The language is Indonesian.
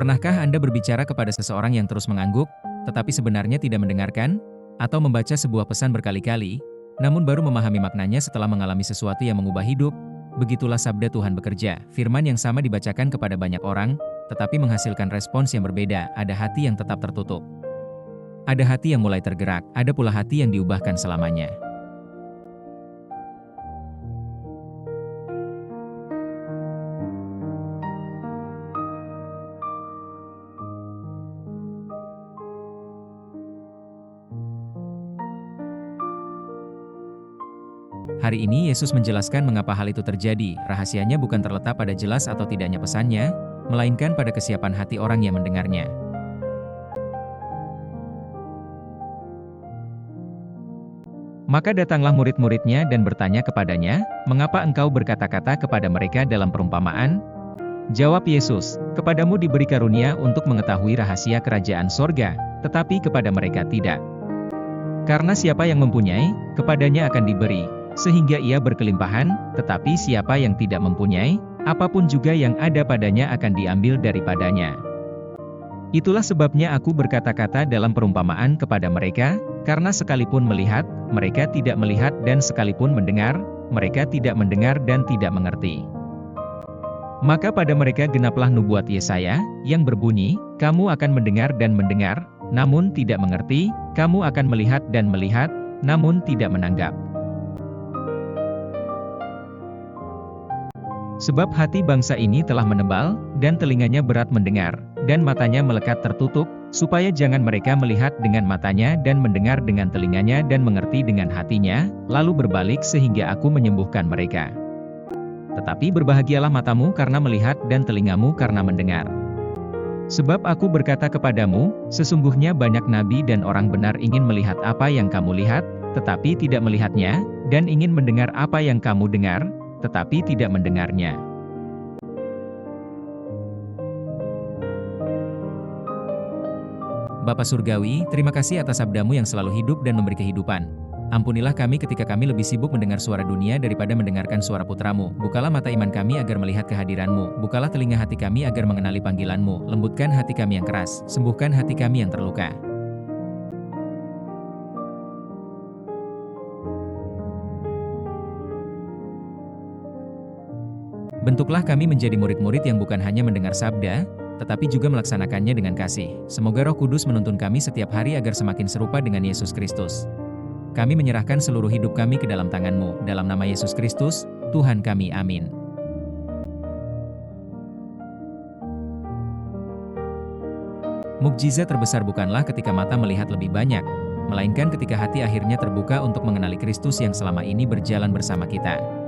Pernahkah Anda berbicara kepada seseorang yang terus mengangguk, tetapi sebenarnya tidak mendengarkan? Atau membaca sebuah pesan berkali-kali, namun baru memahami maknanya setelah mengalami sesuatu yang mengubah hidup? Begitulah sabda Tuhan bekerja. Firman yang sama dibacakan kepada banyak orang, tetapi menghasilkan respons yang berbeda. Ada hati yang tetap tertutup. Ada hati yang mulai tergerak, ada pula hati yang diubahkan selamanya. Hari ini Yesus menjelaskan mengapa hal itu terjadi. Rahasianya bukan terletak pada jelas atau tidaknya pesannya, melainkan pada kesiapan hati orang yang mendengarnya. Maka datanglah murid-muridnya dan bertanya kepadanya, "Mengapa engkau berkata-kata kepada mereka dalam perumpamaan?" Jawab Yesus, "Kepadamu diberi karunia untuk mengetahui rahasia kerajaan sorga, tetapi kepada mereka tidak. Karena siapa yang mempunyai, kepadanya akan diberi, sehingga ia berkelimpahan, tetapi siapa yang tidak mempunyai, apapun juga yang ada padanya akan diambil daripadanya. Itulah sebabnya aku berkata-kata dalam perumpamaan kepada mereka, karena sekalipun melihat, mereka tidak melihat dan sekalipun mendengar, mereka tidak mendengar dan tidak mengerti. Maka pada mereka genaplah nubuat Yesaya, yang berbunyi, kamu akan mendengar dan mendengar, namun tidak mengerti, kamu akan melihat dan melihat, namun tidak menanggap. Sebab hati bangsa ini telah menebal, dan telinganya berat mendengar, dan matanya melekat tertutup, supaya jangan mereka melihat dengan matanya dan mendengar dengan telinganya dan mengerti dengan hatinya, lalu berbalik sehingga aku menyembuhkan mereka. Tetapi berbahagialah matamu karena melihat dan telingamu karena mendengar. Sebab aku berkata kepadamu, sesungguhnya banyak nabi dan orang benar ingin melihat apa yang kamu lihat, tetapi tidak melihatnya, dan ingin mendengar apa yang kamu dengar, tetapi tidak mendengarnya. Bapa Surgawi, terima kasih atas sabdamu yang selalu hidup dan memberi kehidupan. Ampunilah kami ketika kami lebih sibuk mendengar suara dunia daripada mendengarkan suara putramu. Bukalah mata iman kami agar melihat kehadiranmu. Bukalah telinga hati kami agar mengenali panggilanmu. Lembutkan hati kami yang keras. Sembuhkan hati kami yang terluka. Bentuklah kami menjadi murid-murid yang bukan hanya mendengar sabda, tetapi juga melaksanakannya dengan kasih. Semoga Roh Kudus menuntun kami setiap hari agar semakin serupa dengan Yesus Kristus. Kami menyerahkan seluruh hidup kami ke dalam tangan-Mu, dalam nama Yesus Kristus, Tuhan kami, amin. Mukjizat terbesar bukanlah ketika mata melihat lebih banyak, melainkan ketika hati akhirnya terbuka untuk mengenali Kristus yang selama ini berjalan bersama kita.